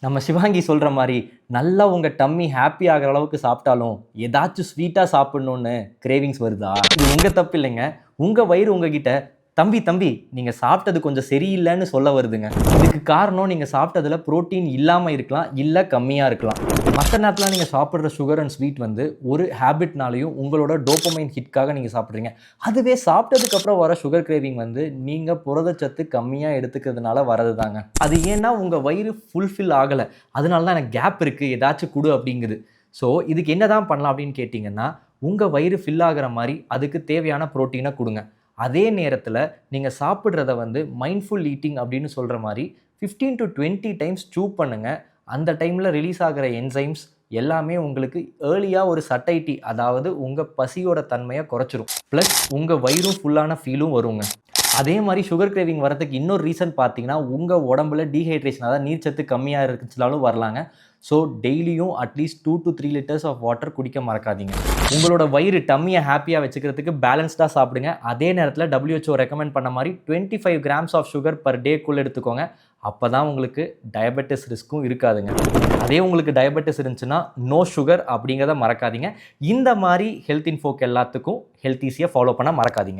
நம்ம சிவாங்கி சொல்கிற மாதிரி நல்லா உங்கள் டம்மி ஹாப்பி ஆகிற அளவுக்கு சாப்பிட்டாலும் ஏதாச்சும் ஸ்வீட்டாக சாப்பிட்ணுன்னு கிரேவிங்ஸ் வருதா? இது உங்கள் தப்பு இல்லைங்க. உங்கள் வயிறு உங்ககிட்ட தம்பி தம்பி நீங்கள் சாப்பிட்டது கொஞ்சம் சரியில்லைன்னு சொல்ல வருதுங்க. இதுக்கு காரணம் நீங்கள் சாப்பிட்டதில் புரோட்டீன் இல்லாமல் இருக்கலாம், இல்லை கம்மியாக இருக்கலாம். மற்ற நேரத்தில் நீங்கள் சாப்பிட்ற சுகர் அண்ட் ஸ்வீட் வந்து ஒரு ஹேபிட்னாலையும் உங்களோட டோப்பமைன் ஹிட்காக நீங்கள் சாப்பிட்றீங்க. அதுவே சாப்பிட்டதுக்கப்புறம் வர சுகர் கிரேவிங் வந்து நீங்கள் புரதச்சத்து கம்மியாக எடுத்துக்கிறதுனால வரது தாங்க. அது ஏன்னா உங்கள் வயிறு ஃபுல்ஃபில் ஆகலை, அதனால தான் எனக்கு கேப் இருக்குது, ஏதாச்சும் கொடு அப்படிங்குது. ஸோ இதுக்கு என்ன தான் பண்ணலாம் அப்படின்னு கேட்டிங்கன்னா, உங்கள் வயிறு ஃபில் ஆகிற மாதிரி அதுக்கு தேவையான ப்ரோட்டீனை கொடுங்க. அதே நேரத்தில் நீங்கள் சாப்பிட்றத வந்து மைண்ட்ஃபுல் ஈட்டிங் அப்படின்னு சொல்கிற மாதிரி 15 to 20 டைம்ஸ் சூ பண்ணுங்கள். அந்த டைமில் ரிலீஸ் ஆகிற என்சைம்ஸ் எல்லாமே உங்களுக்கு ஏர்லியாக ஒரு சட்டைட்டி, அதாவது உங்கள் பசியோட தன்மையை குறைச்சிரும். ப்ளஸ் உங்கள் வயிறும் ஃபுல்லான ஃபீலும் வருங்க. அதே மாதிரி சுகர் கிரேவிங் வரதுக்கு இன்னொரு ரீசன் பார்த்தீங்கன்னா, உங்கள் உடம்புல டீஹைட்ரேஷன், அதாவது நீர்ச்சத்து கம்மியாக இருந்துச்சுனாலும் வரலாங்க. ஸோ டெய்லியும் at least 2 to 3 liters of water குடிக்க மறக்காதீங்க. உங்களோட வயிறு டம்மியை ஹாப்பியாக வச்சுக்கிறதுக்கு பேலன்ஸ்டாக சாப்பிடுங்க. அதே நேரத்தில் WHO ரெக்கமெண்ட் பண்ண மாதிரி 25 grams ஆஃப் சுகர் பர் டேக்குள்ளே எடுத்துக்கோங்க. அப்போ தான் உங்களுக்கு டயபெட்டிஸ் ரிஸ்க்கும் இருக்காதுங்க. அதே உங்களுக்கு டயபெட்டிஸ் இருந்துச்சுன்னா நோ சுகர் அப்படிங்கிறத மறக்காதீங்க. இந்த மாதிரி ஹெல்த் இன்ஃபோக்கு எல்லாத்துக்கும் ஹெல்த் ஈஸியாக ஃபாலோ பண்ண மறக்காதீங்க.